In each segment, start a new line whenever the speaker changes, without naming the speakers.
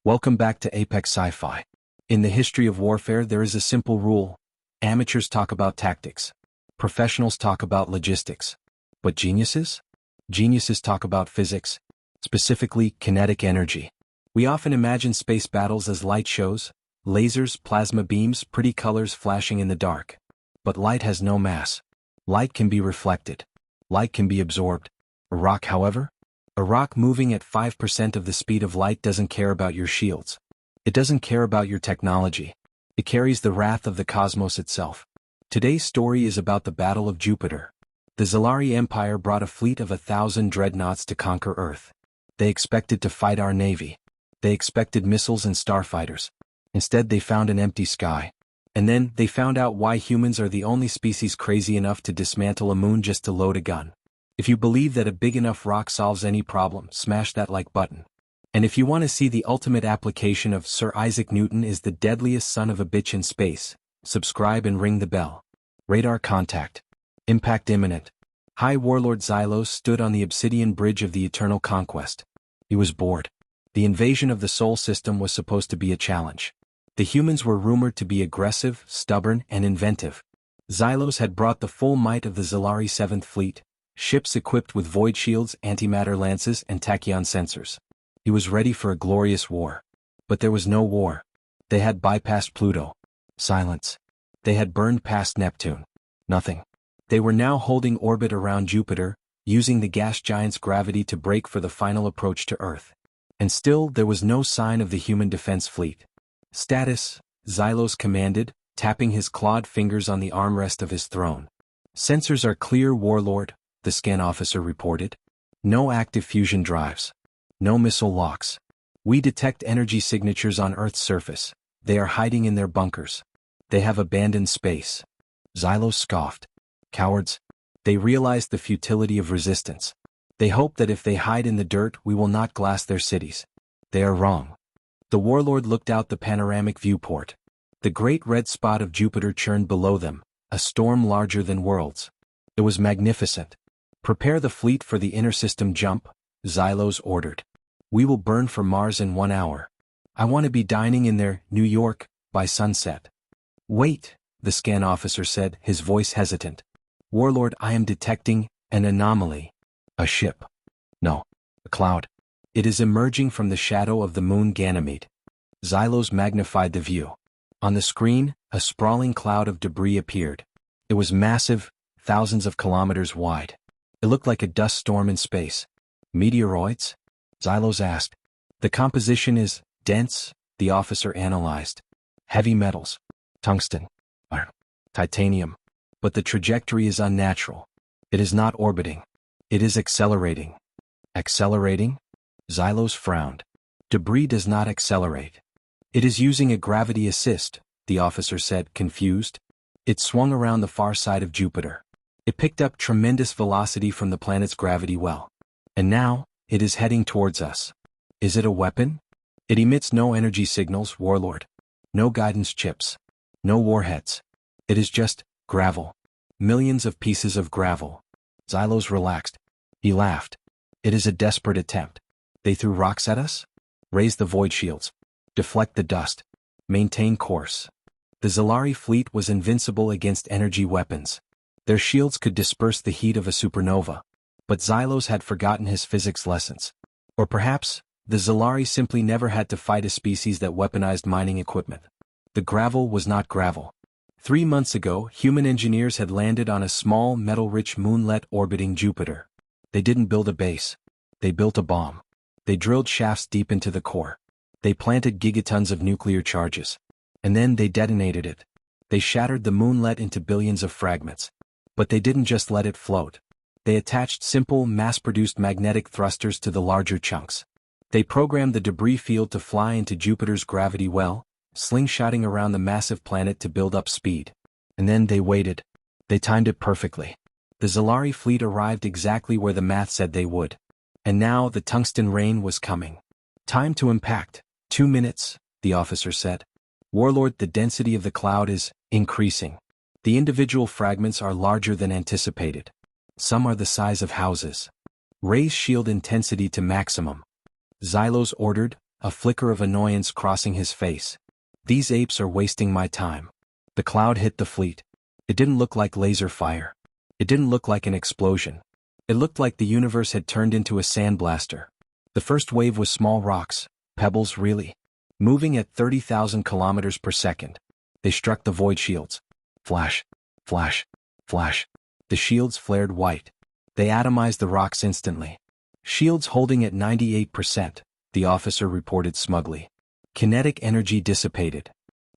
Welcome back to Apex Sci-Fi. In the history of warfare there is a simple rule. Amateurs talk about tactics. Professionals talk about logistics. But geniuses? Geniuses talk about physics. Specifically, kinetic energy. We often imagine space battles as light shows, lasers, plasma beams, pretty colors flashing in the dark. But light has no mass. Light can be reflected. Light can be absorbed. A rock, however? A rock moving at 5% of the speed of light doesn't care about your shields. It doesn't care about your technology. It carries the wrath of the cosmos itself. Today's story is about the Battle of Jupiter. The Zylari Empire brought a fleet of 1,000 dreadnoughts to conquer Earth. They expected to fight our navy. They expected missiles and starfighters. Instead they found an empty sky. And then they found out why humans are the only species crazy enough to dismantle a moon just to load a gun. If you believe that a big enough rock solves any problem, smash that like button. And if you want to see the ultimate application of Sir Isaac Newton is the deadliest son of a bitch in space, subscribe and ring the bell. Radar contact. Impact imminent. High Warlord Xylos stood on the obsidian bridge of the Eternal Conquest. He was bored. The invasion of the Sol system was supposed to be a challenge. The humans were rumored to be aggressive, stubborn, and inventive. Xylos had brought the full might of the Zylari 7th Fleet, ships equipped with void shields, antimatter lances, and tachyon sensors. He was ready for a glorious war. But there was no war. They had bypassed Pluto. Silence. They had burned past Neptune. Nothing. They were now holding orbit around Jupiter, using the gas giant's gravity to brake for the final approach to Earth. And still there was no sign of the human defense fleet. Status, Xylos commanded, tapping his clawed fingers on the armrest of his throne. Sensors are clear, Warlord, the scan officer reported. No active fusion drives. No missile locks. We detect energy signatures on Earth's surface. They are hiding in their bunkers. They have abandoned space. Xylos scoffed. Cowards. They realize the futility of resistance. They hope that if they hide in the dirt we will not glass their cities. They are wrong. The warlord looked out the panoramic viewport. The great red spot of Jupiter churned below them, a storm larger than worlds. It was magnificent. Prepare the fleet for the inter-system jump, Xylos ordered. We will burn for Mars in 1 hour. I want to be dining in there, New York, by sunset. Wait, the scan officer said, his voice hesitant. Warlord, I am detecting an anomaly. A ship. No. A cloud. It is emerging from the shadow of the moon Ganymede. Xylos magnified the view. On the screen, a sprawling cloud of debris appeared. It was massive, thousands of kilometers wide. It looked like a dust storm in space. Meteoroids? Xylos asked. The composition is dense, the officer analyzed. Heavy metals. Tungsten. Iron. Titanium. But the trajectory is unnatural. It is not orbiting. It is accelerating. Accelerating? Xylos frowned. Debris does not accelerate. It is using a gravity assist, the officer said, confused. It swung around the far side of Jupiter. It picked up tremendous velocity from the planet's gravity well. And now, it is heading towards us. Is it a weapon? It emits no energy signals, Warlord. No guidance chips. No warheads. It is just gravel. Millions of pieces of gravel. Xylos relaxed. He laughed. It is a desperate attempt. They threw rocks at us? Raise the void shields. Deflect the dust. Maintain course. The Zylari fleet was invincible against energy weapons. Their shields could disperse the heat of a supernova. But Xylos had forgotten his physics lessons. Or perhaps, the Zylari simply never had to fight a species that weaponized mining equipment. The gravel was not gravel. 3 months ago, human engineers had landed on a small, metal-rich moonlet orbiting Jupiter. They didn't build a base. They built a bomb. They drilled shafts deep into the core. They planted gigatons of nuclear charges. And then they detonated it. They shattered the moonlet into billions of fragments. But they didn't just let it float. They attached simple, mass-produced magnetic thrusters to the larger chunks. They programmed the debris field to fly into Jupiter's gravity well, slingshotting around the massive planet to build up speed. And then they waited. They timed it perfectly. The Zylari fleet arrived exactly where the math said they would. And now the tungsten rain was coming. Time to impact. 2 minutes, the officer said. Warlord, the density of the cloud is increasing. The individual fragments are larger than anticipated. Some are the size of houses. Raise shield intensity to maximum. Xylos ordered, a flicker of annoyance crossing his face. These apes are wasting my time. The cloud hit the fleet. It didn't look like laser fire. It didn't look like an explosion. It looked like the universe had turned into a sandblaster. The first wave was small rocks, pebbles really, moving at 30,000 kilometers per second. They struck the void shields. Flash, flash, flash. The shields flared white. They atomized the rocks instantly. Shields holding at 98%, the officer reported smugly. Kinetic energy dissipated.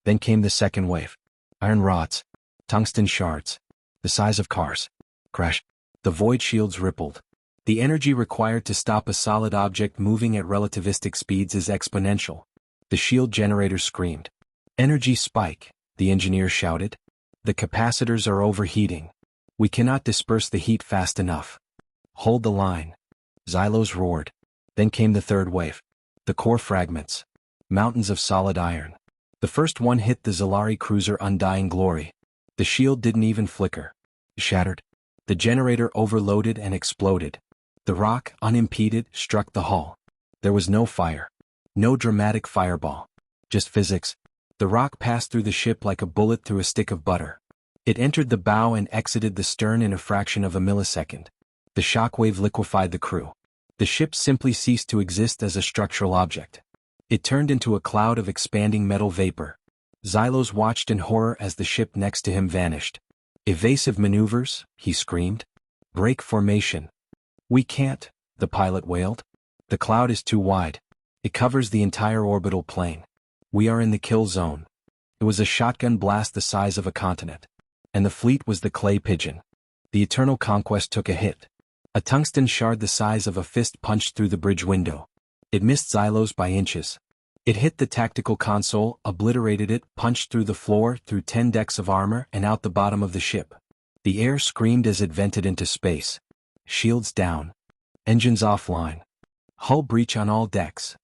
Then came the second wave. Iron rods, tungsten shards, the size of cars. Crash. The void shields rippled. The energy required to stop a solid object moving at relativistic speeds is exponential. The shield generators screamed. Energy spike, the engineer shouted. The capacitors are overheating. We cannot disperse the heat fast enough. Hold the line. Xylos roared. Then came the third wave. The core fragments. Mountains of solid iron. The first one hit the Zylari cruiser Undying Glory. The shield didn't even flicker. It shattered. The generator overloaded and exploded. The rock, unimpeded, struck the hull. There was no fire. No dramatic fireball. Just physics. The rock passed through the ship like a bullet through a stick of butter. It entered the bow and exited the stern in a fraction of a millisecond. The shockwave liquefied the crew. The ship simply ceased to exist as a structural object. It turned into a cloud of expanding metal vapor. Xylos watched in horror as the ship next to him vanished. Evasive maneuvers, he screamed. Break formation. We can't, the pilot wailed. The cloud is too wide. It covers the entire orbital plane. We are in the kill zone. It was a shotgun blast the size of a continent. And the fleet was the clay pigeon. The Eternal Conquest took a hit. A tungsten shard the size of a fist punched through the bridge window. It missed Xylos by inches. It hit the tactical console, obliterated it, punched through the floor, through 10 decks of armor, and out the bottom of the ship. The air screamed as it vented into space. Shields down. Engines offline. Hull breach on all decks.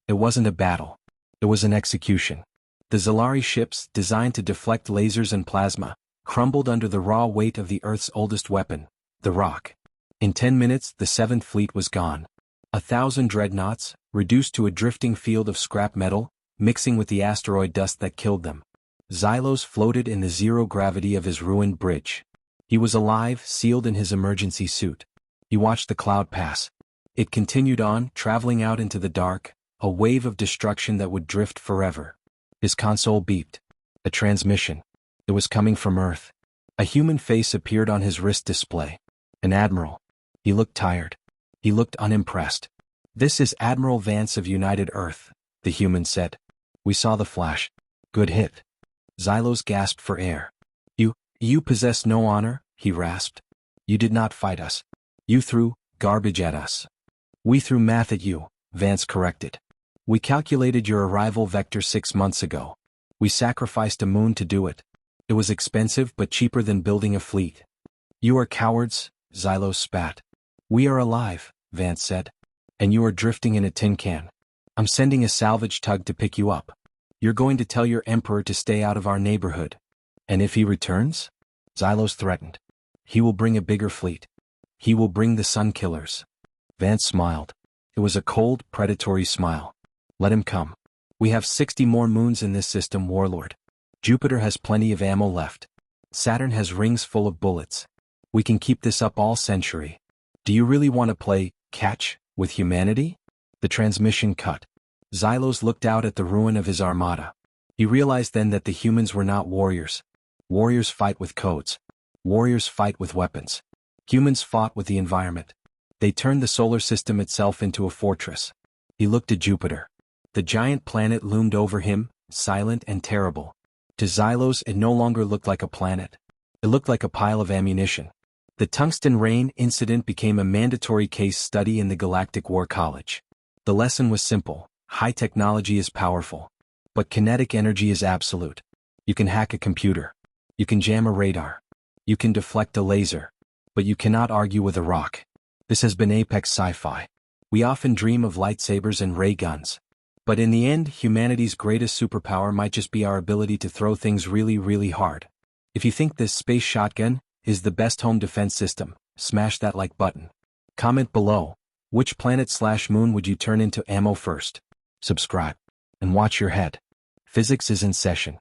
It wasn't a battle. It was an execution. The Zylari ships, designed to deflect lasers and plasma, crumbled under the raw weight of the Earth's oldest weapon, the rock. In 10 minutes, the 7th Fleet was gone. 1,000 dreadnoughts, reduced to a drifting field of scrap metal, mixing with the asteroid dust that killed them. Xylos floated in the zero gravity of his ruined bridge. He was alive, sealed in his emergency suit. He watched the cloud pass. It continued on, traveling out into the dark, a wave of destruction that would drift forever. His console beeped. A transmission. It was coming from Earth. A human face appeared on his wrist display. An admiral. He looked tired. He looked unimpressed. This is Admiral Vance of United Earth, the human said. We saw the flash. Good hit. Xylos gasped for air. You possess no honor, he rasped. You did not fight us. You threw garbage at us. We threw math at you, Vance corrected. We calculated your arrival vector 6 months ago. We sacrificed a moon to do it. It was expensive but cheaper than building a fleet. You are cowards, Xylos spat. We are alive, Vance said. And you are drifting in a tin can. I'm sending a salvage tug to pick you up. You're going to tell your emperor to stay out of our neighborhood. And if he returns? Xylos threatened. He will bring a bigger fleet. He will bring the Sun Killers. Vance smiled. It was a cold, predatory smile. Let him come. We have 60 more moons in this system, Warlord. Jupiter has plenty of ammo left. Saturn has rings full of bullets. We can keep this up all century. Do you really want to play catch with humanity? The transmission cut. Xylos looked out at the ruin of his armada. He realized then that the humans were not warriors. Warriors fight with codes. Warriors fight with weapons. Humans fought with the environment. They turned the solar system itself into a fortress. He looked at Jupiter. The giant planet loomed over him, silent and terrible. To Xylos, it no longer looked like a planet. It looked like a pile of ammunition. The tungsten rain incident became a mandatory case study in the Galactic War College. The lesson was simple. High technology is powerful. But kinetic energy is absolute. You can hack a computer. You can jam a radar. You can deflect a laser. But you cannot argue with a rock. This has been apex sci-fi. We often dream of lightsabers and ray guns. But in the end, humanity's greatest superpower might just be our ability to throw things really, really hard. If you think this space shotgun is the best home defense system, smash that like button. Comment below, which planet/moon would you turn into ammo first? subscribe, and watch your head. Physics is in session.